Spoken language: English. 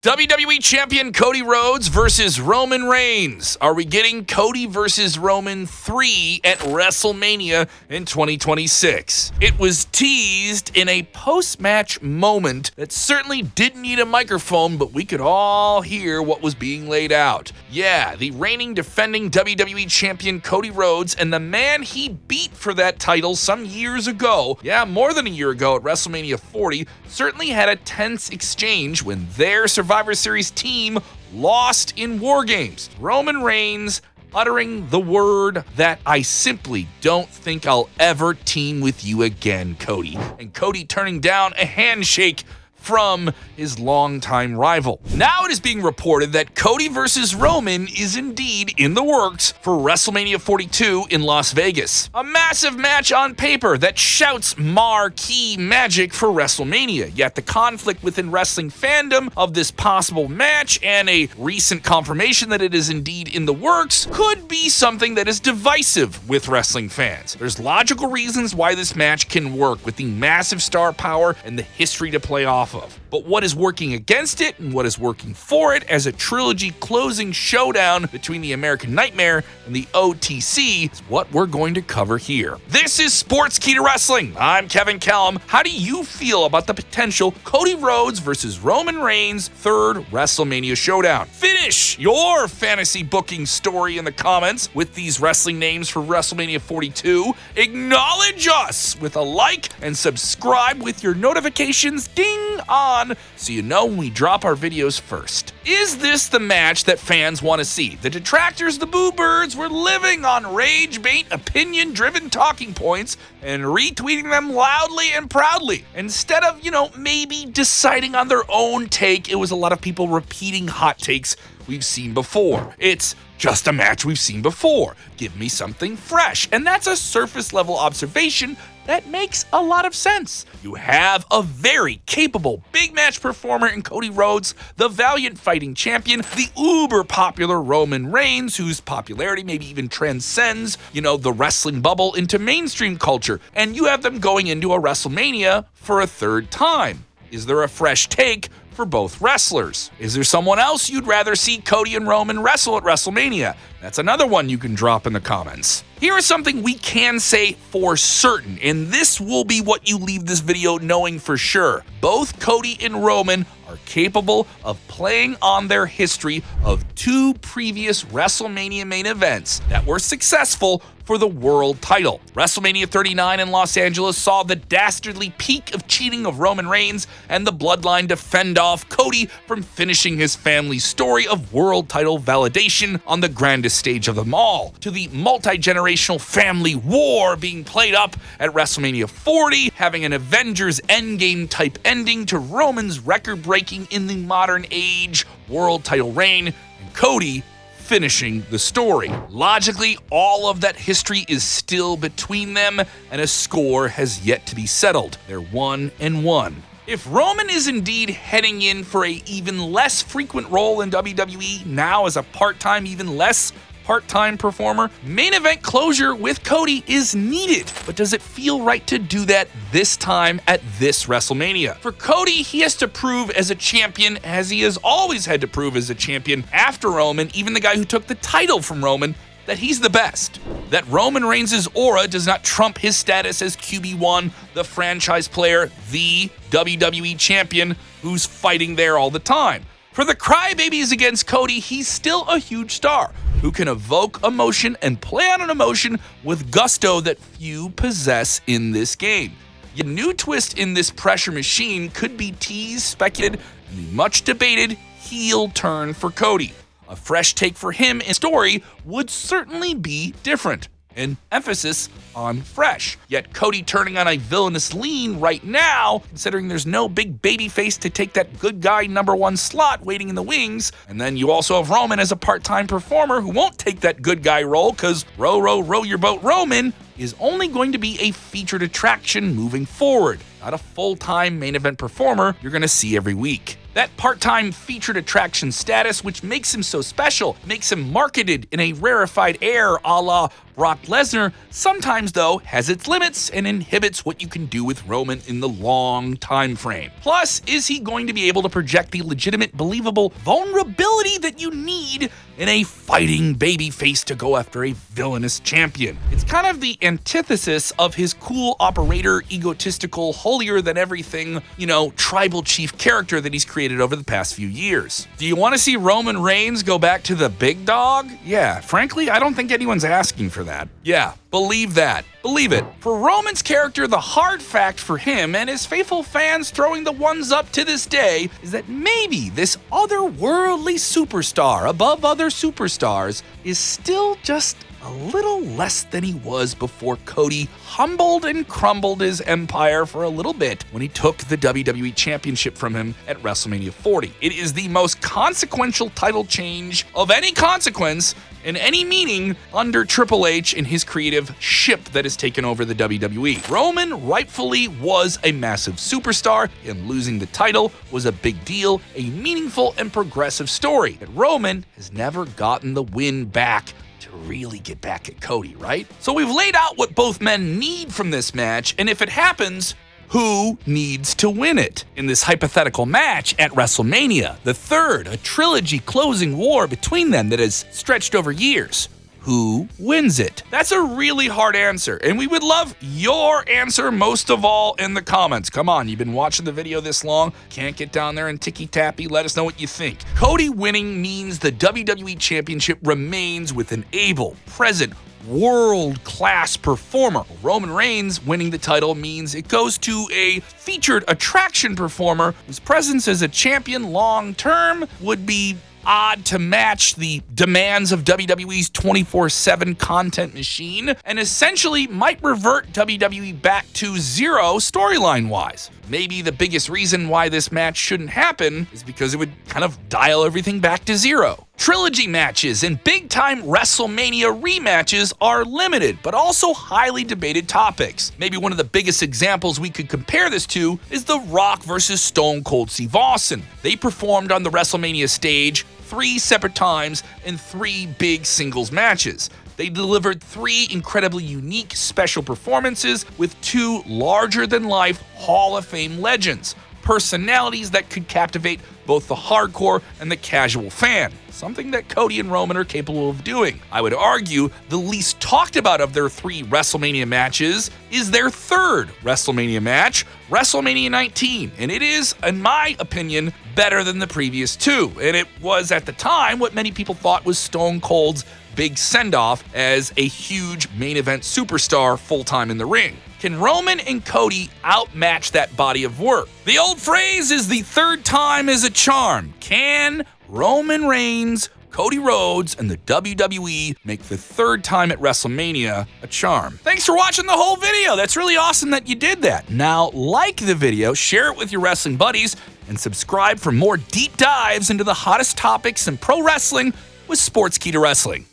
WWE Champion Cody Rhodes versus Roman Reigns. Are we getting Cody versus Roman 3 at WrestleMania in 2026? It was teased in a post-match moment that certainly didn't need a microphone, but we could all hear what was being laid out. Yeah, the reigning defending WWE Champion Cody Rhodes and the man he beat for that title some years ago, more than a year ago at WrestleMania 40, certainly had a tense exchange when their Survivor Series team lost in War Games. Roman Reigns uttering the word that I simply don't think I'll ever team with you again, Cody. And Cody turning down a handshake from his longtime rival. Now it is being reported that Cody versus Roman is indeed in the works for WrestleMania 42 in Las Vegas. A massive match on paper that shouts marquee magic for WrestleMania, yet the conflict within wrestling fandom of this possible match and a recent confirmation that it is indeed in the works could be something that is divisive with wrestling fans. There's logical reasons why this match can work with the massive star power and the history to play off of. But what is working against it and what is working for it as a trilogy closing showdown between the American Nightmare and the OTC is what we're going to cover here. This is Sportskeeda Wrestling. I'm Kevin Callum. How do you feel about the potential Cody Rhodes versus Roman Reigns third WrestleMania showdown? Finish your fantasy booking story in the comments with these wrestling names for WrestleMania 42. Acknowledge us with a like and subscribe with your notifications ding on so you know when we drop our videos first. Is this the match that fans want to see? The detractors, the boo birds, were living on rage bait, opinion-driven talking points and retweeting them loudly and proudly. Instead of, maybe deciding on their own take, it was a lot of people repeating hot takes we've seen before. It's just a match we've seen before. Give me something fresh. And that's a surface level observation that makes a lot of sense. You have a very capable big match performer in Cody Rhodes, the valiant fighting champion, the uber popular Roman Reigns, whose popularity maybe even transcends, the wrestling bubble into mainstream culture. And you have them going into a WrestleMania for a third time. Is there a fresh take for both wrestlers? Is there someone else you'd rather see Cody and Roman wrestle at WrestleMania? That's another one you can drop in the comments. Here is something we can say for certain, and this will be what you leave this video knowing for sure. Both Cody and Roman are capable of playing on their history of two previous WrestleMania main events that were successful for the world title. WrestleMania 39 in Los Angeles saw the dastardly peak of cheating of Roman Reigns and the bloodline to fend off Cody from finishing his family's story of world title validation on the grandest stage of them all, to the multi-generational family war being played up at WrestleMania 40, having an Avengers Endgame type ending to Roman's record-breaking in the modern age world title reign, and Cody finishing the story. Logically, all of that history is still between them, and a score has yet to be settled. They're 1-1. If Roman is indeed heading in for a even less frequent role in WWE, now as a part-time, even less part-time performer, main event closure with Cody is needed. But does it feel right to do that this time at this WrestleMania? For Cody, he has to prove as a champion, as he has always had to prove as a champion after Roman, even the guy who took the title from Roman, that he's the best. That Roman Reigns' aura does not trump his status as QB1, the franchise player, the WWE champion who's fighting there all the time. For the crybabies against Cody, he's still a huge star who can evoke emotion and play on an emotion with gusto that few possess in this game. A new twist in this pressure machine could be teased, speculated, and the much debated heel turn for Cody. A fresh take for him in story would certainly be different. An emphasis on fresh. Yet Cody turning on a villainous lean right now, considering there's no big baby face to take that good guy #1 slot waiting in the wings. And then you also have Roman as a part-time performer who won't take that good guy role because row your boat Roman is only going to be a featured attraction moving forward, not a full-time main event performer you're going to see every week. That part-time featured attraction status, which makes him so special, makes him marketed in a rarefied air a la Brock Lesnar sometimes, though, has its limits and inhibits what you can do with Roman in the long time frame. Plus, is he going to be able to project the legitimate, believable vulnerability that you need in a fighting babyface to go after a villainous champion? It's kind of the antithesis of his cool operator, egotistical, holier-than-everything, tribal chief character that he's created over the past few years. Do you want to see Roman Reigns go back to the big dog? Yeah, frankly, I don't think anyone's asking for that. Yeah, believe that. Believe it. For Roman's character, the hard fact for him and his faithful fans throwing the ones up to this day is that maybe this otherworldly superstar above other superstars is still just a little less than he was before Cody humbled and crumbled his empire for a little bit when he took the WWE Championship from him at WrestleMania 40. It is the most consequential title change of any consequence in any meaning under Triple H and his creative ship that has taken over the WWE. Roman rightfully was a massive superstar, and losing the title was a big deal, a meaningful and progressive story. But Roman has never gotten the win back to really get back at Cody, right? So we've laid out what both men need from this match, and if it happens, who needs to win it? In this hypothetical match at WrestleMania, the third, a trilogy closing war between them that has stretched over years. Who wins it? That's a really hard answer, and we would love your answer most of all in the comments. Come on, you've been watching the video this long, can't get down there and ticky-tappy, let us know what you think. Cody winning means the WWE Championship remains with an able, present, world-class performer. Roman Reigns winning the title means it goes to a featured attraction performer whose presence as a champion long-term would be odd to match the demands of WWE's 24/7 content machine, and essentially might revert WWE back to zero storyline-wise. Maybe the biggest reason why this match shouldn't happen is because it would kind of dial everything back to zero. Trilogy matches and big-time WrestleMania rematches are limited, but also highly debated topics. Maybe one of the biggest examples we could compare this to is The Rock versus Stone Cold Steve Austin. They performed on the WrestleMania stage 3 separate times in 3 big singles matches. They delivered 3 incredibly unique special performances with 2 larger-than-life Hall of Fame legends, personalities that could captivate both the hardcore and the casual fan, something that Cody and Roman are capable of doing. I would argue the least talked about of their 3 WrestleMania matches is their third WrestleMania match, WrestleMania 19, and it is, in my opinion, better than the previous 2, and it was at the time what many people thought was Stone Cold's big send-off as a huge main event superstar full-time in the ring. Can Roman and Cody outmatch that body of work? The old phrase is the third time is a charm. Can Roman Reigns, Cody Rhodes, and the WWE make the third time at WrestleMania a charm? Thanks for watching the whole video. That's really awesome that you did that. Now, like the video, share it with your wrestling buddies, and subscribe for more deep dives into the hottest topics in pro wrestling with Sportskeeda Wrestling.